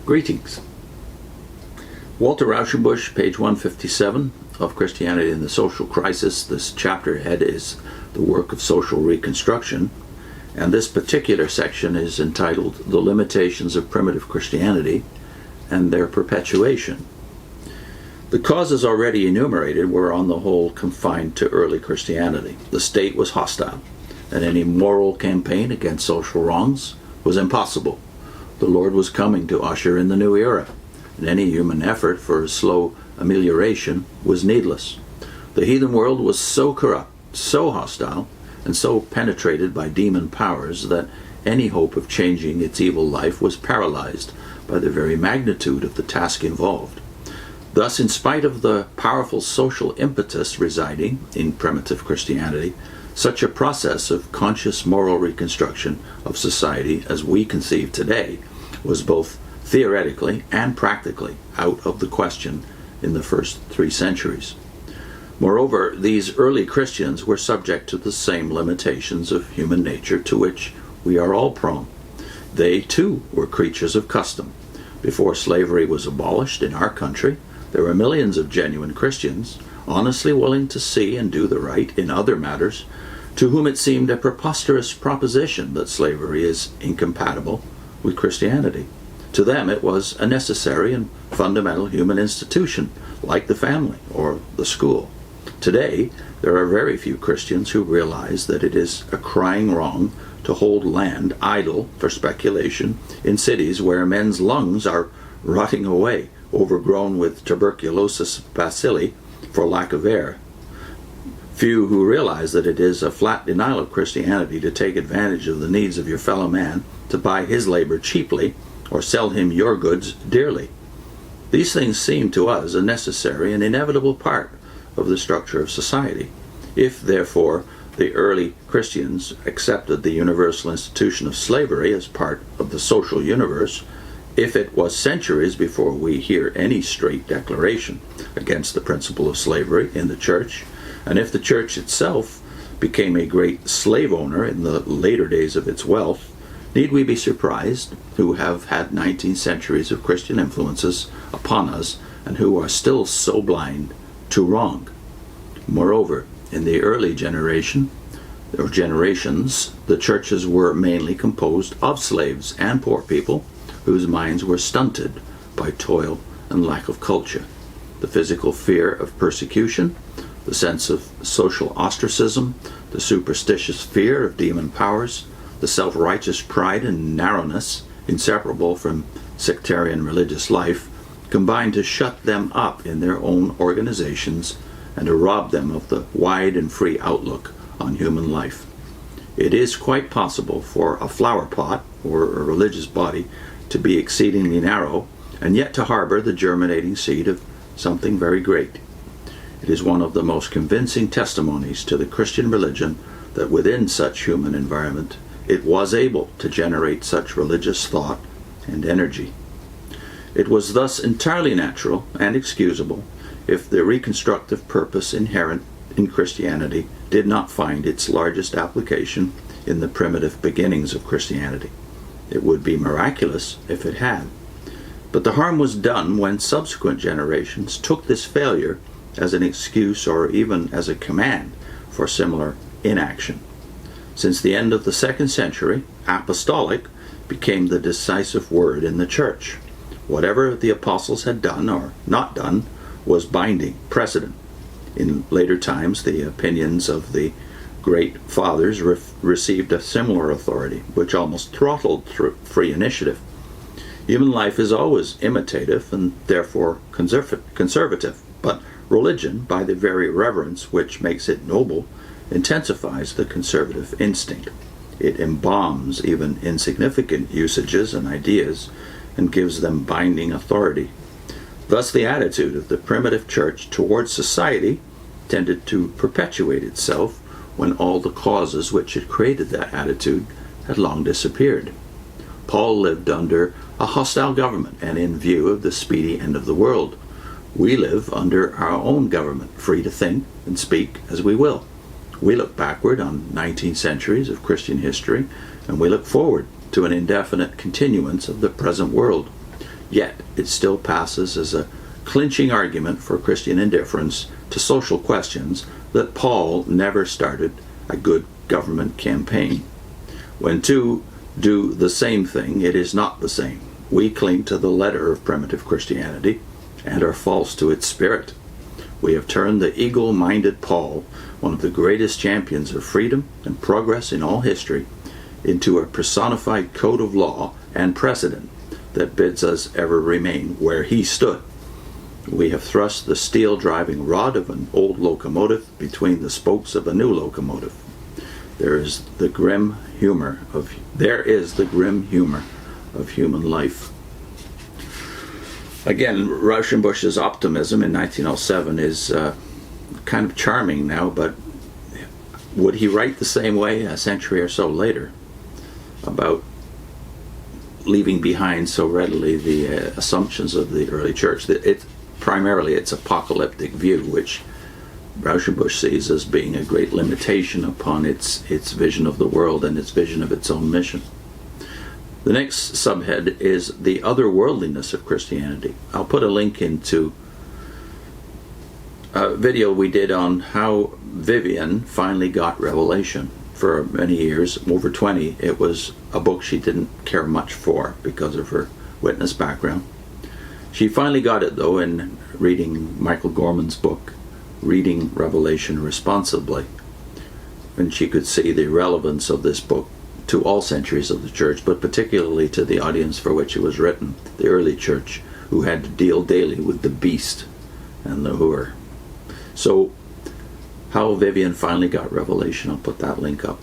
Greetings. Walter Rauschenbusch, page 157 of Christianity and the Social Crisis. This chapter head is The Work of Social Reconstruction, and this particular section is entitled The Limitations of Primitive Christianity and Their Perpetuation. The causes already enumerated were on the whole confined to early Christianity. The state was hostile, and any moral campaign against social wrongs was impossible. The Lord was coming to usher in the new era, and any human effort for a slow amelioration was needless. The heathen world was so corrupt, so hostile, and so penetrated by demon powers that any hope of changing its evil life was paralyzed by the very magnitude of the task involved. Thus, in spite of the powerful social impetus residing in primitive Christianity, such a process of conscious moral reconstruction of society as we conceive today was both theoretically and practically out of the question in the first 3 centuries. Moreover, these early Christians were subject to the same limitations of human nature to which we are all prone. They, too, were creatures of custom. Before slavery was abolished in our country, there were millions of genuine Christians, honestly willing to see and do the right in other matters, to whom it seemed a preposterous proposition that slavery is incompatible with Christianity. To them it was a necessary and fundamental human institution, like the family or the school. Today, there are very few Christians who realize that it is a crying wrong to hold land idle for speculation in cities where men's lungs are rotting away, overgrown with tuberculosis bacilli for lack of air. Few who realize that it is a flat denial of Christianity to take advantage of the needs of your fellow man, to buy his labor cheaply, or sell him your goods dearly. These things seem to us a necessary and inevitable part of the structure of society. If, therefore, the early Christians accepted the universal institution of slavery as part of the social universe, if it was centuries before we hear any straight declaration against the principle of slavery in the church, and if the church itself became a great slave owner in the later days of its wealth, need we be surprised, who have had 19 centuries of Christian influences upon us and who are still so blind to wrong? Moreover, in the early generations, the churches were mainly composed of slaves and poor people whose minds were stunted by toil and lack of culture. The physical fear of persecution, the sense of social ostracism, the superstitious fear of demon powers, the self-righteous pride and narrowness inseparable from sectarian religious life, combined to shut them up in their own organizations and to rob them of the wide and free outlook on human life. It is quite possible for a flower pot or a religious body to be exceedingly narrow and yet to harbor the germinating seed of something very great. It is one of the most convincing testimonies to the Christian religion that within such human environment it was able to generate such religious thought and energy. It was thus entirely natural and excusable if the reconstructive purpose inherent in Christianity did not find its largest application in the primitive beginnings of Christianity. It would be miraculous if it had. But the harm was done when subsequent generations took this failure as an excuse or even as a command for similar inaction. Since the end of the 2nd century, apostolic became the decisive word in the church. Whatever the apostles had done or not done was binding precedent. In later times, the opinions of the great fathers received a similar authority, which almost throttled free initiative. Human life is always imitative and therefore conservative, but religion, by the very reverence which makes it noble, intensifies the conservative instinct. It embalms even insignificant usages and ideas and gives them binding authority. Thus the attitude of the primitive church towards society tended to perpetuate itself when all the causes which had created that attitude had long disappeared. Paul lived under a hostile government and in view of the speedy end of the world. We live under our own government, free to think and speak as we will. We look backward on 19 centuries of Christian history, and we look forward to an indefinite continuance of the present world. Yet it still passes as a clinching argument for Christian indifference to social questions that Paul never started a good government campaign. When two do the same thing, it is not the same. We cling to the letter of primitive Christianity and are false to its spirit. We have turned the eagle-minded Paul, one of the greatest champions of freedom and progress in all history, into a personified code of law and precedent that bids us ever remain where he stood. We have thrust the steel driving rod of an old locomotive between the spokes of a new locomotive. There is the grim humor of human life. Again, Rauschenbusch's optimism in 1907 is kind of charming now, but would he write the same way a century or so later about leaving behind so readily the assumptions of the early church? Primarily it's apocalyptic view, which Rauschenbusch sees as being a great limitation upon its vision of the world and its vision of its own mission. The next subhead is the otherworldliness of Christianity. I'll put a link into a video we did on how Vivian finally got revelation. For many years, over 20, it was a book she didn't care much for because of her witness background. She finally got it, though, in reading Michael Gorman's book, Reading Revelation Responsibly. And she could see the relevance of this book to all centuries of the church, but particularly to the audience for which it was written, the early church, who had to deal daily with the beast and the whore. So, how Vivian finally got revelation, I'll put that link up.